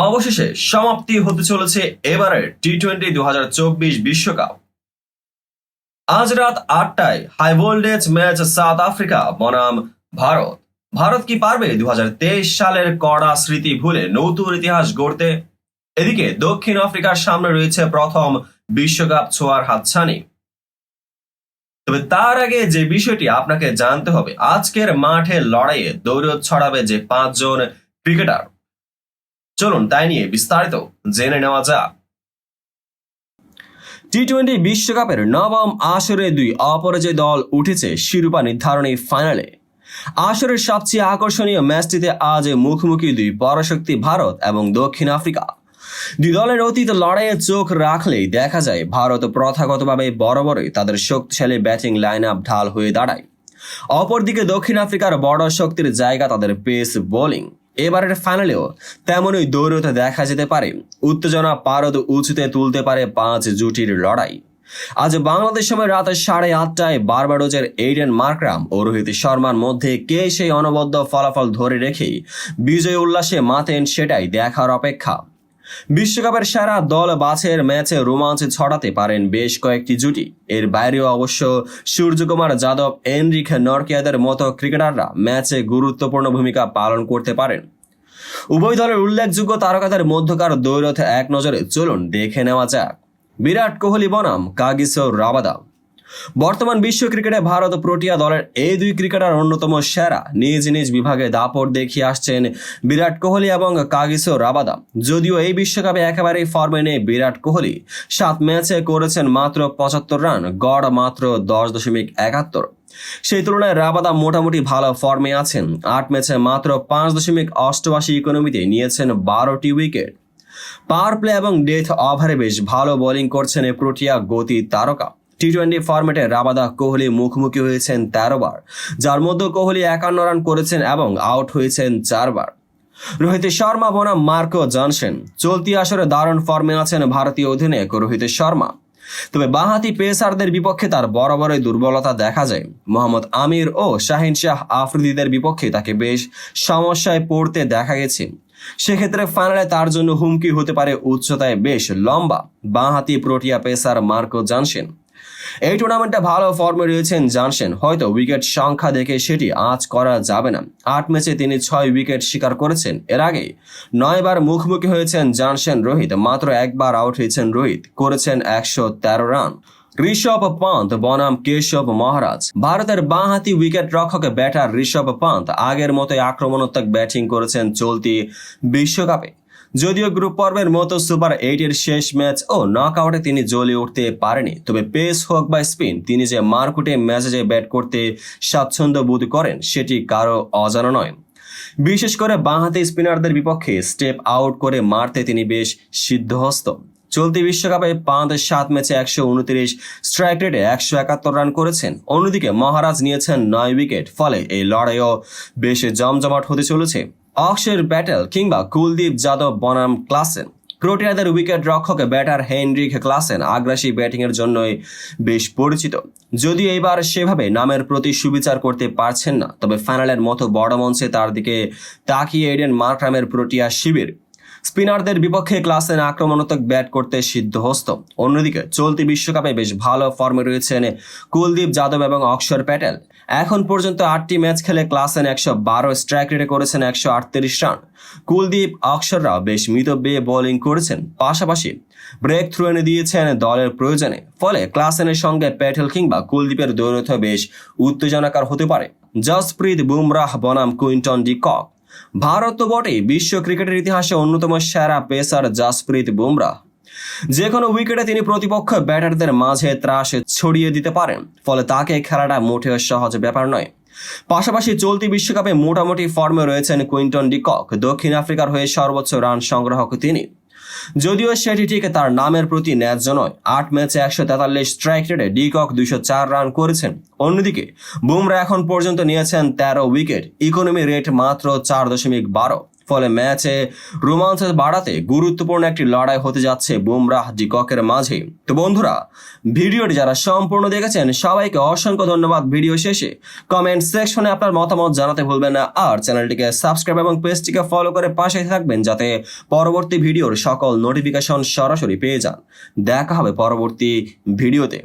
অবশেষে সমাপ্তি হতে চলেছে এবারের টি-20 2024 বিশ্বকাপ। আজ রাত 8টায় high voltage match South Africa বনাম ভারত। ভারত কি পারবে 2023 সালের কড়া স্মৃতি ভুলে নতুন ইতিহাস গড়তে? এদিকে দক্ষিণ আফ্রিকার সামনে রয়েছে প্রথম বিশ্বকাপ ছোঁয়ার হাতছানি। তবে তার আগে যে বিষয়টি আপনাকে জানতে হবে, আজকের মাঠে লড়াইয়ে দৌড় ছড়াবে যে 5 জন ক্রিকেটার, চলুন তাই নিয়ে বিস্তারিত জেনে নেওয়া যাক। টি-20 বিশ্বকাপের নবম আসরে দুই অপরাজয় দল উঠেছে শিরোপা নির্ধারণী ফাইনালে। আসরের সবচেয়ে আকর্ষণীয় ম্যাচটিতে আজ মুখোমুখি দুই পরাশক্তি ভারত এবং দক্ষিণ আফ্রিকা। দুই দলের অতীত লড়াইয়ে চোখ রাখলেই দেখা যায় ভারত প্রথাগতভাবে বরাবরই তাদের শক্তিশালী ব্যাটিং লাইন আপ ঢাল হয়ে দাঁড়ায়। অপরদিকে দক্ষিণ আফ্রিকার বড় শক্তির জায়গা তাদের পেস বোলিং। এবারের ফাইনালেও তেমনই দৌড়তে দেখা যেতে পারে। উত্তেজনা পারদ উঁচুতে তুলতে পারে 5 জুটির লড়াই। আজ বাংলাদেশ সময় রাত 8:30টায় বার্বাডোজের এইডেন মার্করাম ও রোহিত শর্মার মধ্যে কে সেই অনবদ্য ফলাফল ধরে রেখেই বিজয় উল্লাসে মাতেন, সেটাই দেখার অপেক্ষা। বিশ্বকাপের সেরা দল বাছাইয়ের ম্যাচে রোমাঞ্চ ছড়াতে পারেন বেশ কয়েকটি জুটি। এর বাইরেও অবশ্য সূর্যকুমার যাদব, এনরিক নরকিয়াদের মতো ক্রিকেটাররা ম্যাচে গুরুত্বপূর্ণ ভূমিকা পালন করতে পারেন। উভয় দলের উল্লেখযোগ্য তারকাদের মধ্যকার দ্বৈরথ এক নজরে চলুন দেখে নেওয়া যাক। বিরাট কোহলি বনাম কাগিসো রাবাদা। বর্তমান বিশ্ব ক্রিকেটে ভারত প্রোটিয়া দলের এই দুই ক্রিকেটার অন্যতম সেরা। নিজ নিজ বিভাগে দাপট দেখিয়ে আসছেন বিরাট কোহলি এবং কাগিসো রাবাদা। যদিও এই বিশ্বকাপে একেবারেই ফর্মে নেই বিরাট কোহলি। 7 ম্যাচে করেছেন মাত্র 75 রান, গড় মাত্র 10.71। সেই তুলনায় রাবাদা মোটামুটি ভালো ফর্মে আছেন। 8 ম্যাচে মাত্র 5.88 ইকোনমিতে নিয়েছেন 12টি উইকেট। পাওয়ার প্লে এবং ডেথ ওভারে বেশ ভালো বোলিং করছেন এই প্রোটিয়া গতি তারকা। টি-20 ফরম্যাটে রাবাদা কোহলি মুখোমুখি হয়েছেন 13 বার, যার মধ্যে কোহলি 51 রান করেছেন এবং আউট হয়েছেন 4 বার। রোহিত শর্মা বনাম মার্কো জনসন। চলতি আসরে দারুণ ফর্মে আছেন ভারতীয় অধিনায়ক রোহিত শর্মা। তবে বাঁহাতি পেসারদের বিপক্ষে তার বরাবরই দুর্বলতা দেখা যায়। মোহাম্মদ আমির ও শাহিন শাহ আফ্রিদিদের বিপক্ষে তাকে বেশ সমস্যায় পড়তে দেখা গেছে। সেক্ষেত্রে ফাইনালে তার জন্য হুমকি হতে পারে উচ্চতায় বেশ লম্বা বাঁহাতি প্রোটিয়া পেসার মার্কো জনসন। এই টুর্নামেন্টে ভালো ফর্মে রয়েছেন জনসন। হয়তো উইকেট সংখ্যা দেখে সেটি আঁচ করা যাবে না। 8 ম্যাচে তিনি 6 উইকেট শিকার করেছেন। এর আগে 9 বার মুখোমুখি হয়েছেন জনসন রোহিত। মাত্র 1 বার আউট হয়েছেন রোহিত, করেছেন 113 রান। ঋষভ পন্ত বনাম কেশব মহারাজ। ভারতের বাঁহাতি উইকেট রক্ষক ব্যাটার ঋষভ পন্ত আগের মতোই আক্রমণাত্মক ব্যাটিং করেছেন চলতি বিশ্বকাপে। যদিও গ্রুপ পর্বের মতো সুপার 8-এর শেষ ম্যাচ ও নকআউটে তিনি জ্বলে উঠতে পারেনি, তবে পেস হোক বা স্পিন তিনি যে মারকুটে ম্যাচে ব্যাট করতে স্বাচ্ছন্দ্য বোধ করেন সেটি কারো অজানা নয়। বিশেষ করে বাঁহাতি স্পিনারদের বিপক্ষে স্টেপ আউট করে মারতে তিনি বেশ সিদ্ধহস্ত। চলতি বিশ্বকাপে পন্ত 7 ম্যাচে 129 স্ট্রাইক রেটে 171 রান করেছেন। অন্যদিকে মহারাজ নিয়েছেন 9 উইকেট। ফলে এই লড়াইও বেশ জমজমাট হতে চলেছে। অক্ষর প্যাটেল কিংবা কুলদীপ যাদব বনাম ক্লাসেন। প্রোটিয়াদের উইকেট রক্ষক ব্যাটার হেনরিক ক্লাসেন আগ্রাসী ব্যাটিংয়ের জন্যই বেশ পরিচিত। যদিও এবার সেভাবে নামের প্রতি সুবিচার করতে পারছেন না, তবে ফাইনালের মতো বড় মঞ্চে তার দিকে তাকিয়ে এইডেন মার্করামের প্রোটিয়া শিবির। স্পিনারদের বিপক্ষে ক্লাসেন আক্রমণাত্মক ব্যাট করতে সিদ্ধহস্ত। অন্যদিকে চলতি বিশ্বকাপে বেশ ভালো ফর্মে রয়েছেন কুলদীপ যাদব এবং অক্ষর প্যাটেল। এখন পর্যন্ত 8টি ম্যাচ খেলে ক্লাসেন 112 স্ট্রাইক রেটে করেছেন 138 রান। কুলদীপ অক্ষররাও বেশ মিতব্যয়ী বোলিং করেছেন, পাশাপাশি ব্রেক থ্রু এনে দিয়েছেন দলের প্রয়োজনে। ফলে ক্লাসেনের সঙ্গে প্যাটেল কিংবা কুলদীপের দ্বৈরথ বেশ উত্তেজনাকর হতে পারে। জসপ্রীত বুমরাহ বনাম কুইন্টন ডি কক। ভারত তো বটেই, বিশ্ব ক্রিকেটের ইতিহাসে অন্যতম সেরা পেসার জসপ্রীত বুমরাহ। যে কোনো উইকেটে তিনি প্রতিপক্ষ ব্যাটারদের মাঝে ত্রাস ছড়িয়ে দিতে পারেন, ফলে তাকে খেলাটা মোটেও সহজ ব্যাপার নয়। পাশাপাশি চলতি বিশ্বকাপে মোটামুটি ফর্মে রয়েছেন কুইন্টন ডি কক। দক্ষিণ আফ্রিকার হয়ে সর্বোচ্চ রান সংগ্রাহক তিনি, যদিও সেটি ঠিক তার নামের প্রতি ন্যায্য নয়। 8 ম্যাচে 143 স্ট্রাইক রেটে ডি কক 204 রান করেছেন। অন্যদিকে বুমরা এখন পর্যন্ত নিয়েছেন 13 উইকেট, ইকোনমি রেট মাত্র 4.12। ফলে ম্যাচে রোমাঞ্চ বাড়াতে গুরুত্বপূর্ণ একটি লড়াই হতে যাচ্ছে বুমরাহ ডিককের মাঝে। তো বন্ধুরা, ভিডিওটি যারা সম্পূর্ণ দেখেছেন সবাইকে অসংখ্য ধন্যবাদ। ভিডিও শেষে কমেন্ট সেকশনে আপনার মতামত জানাতে ভুলবেন না, আর চ্যানেলটিকে সাবস্ক্রাইব এবং পেজটিকে ফলো করে পাশে থাকবেন যাতে পরবর্তী ভিডিওর সকল নোটিফিকেশন সরাসরি পেয়ে যান। দেখা হবে পরবর্তী ভিডিওতে।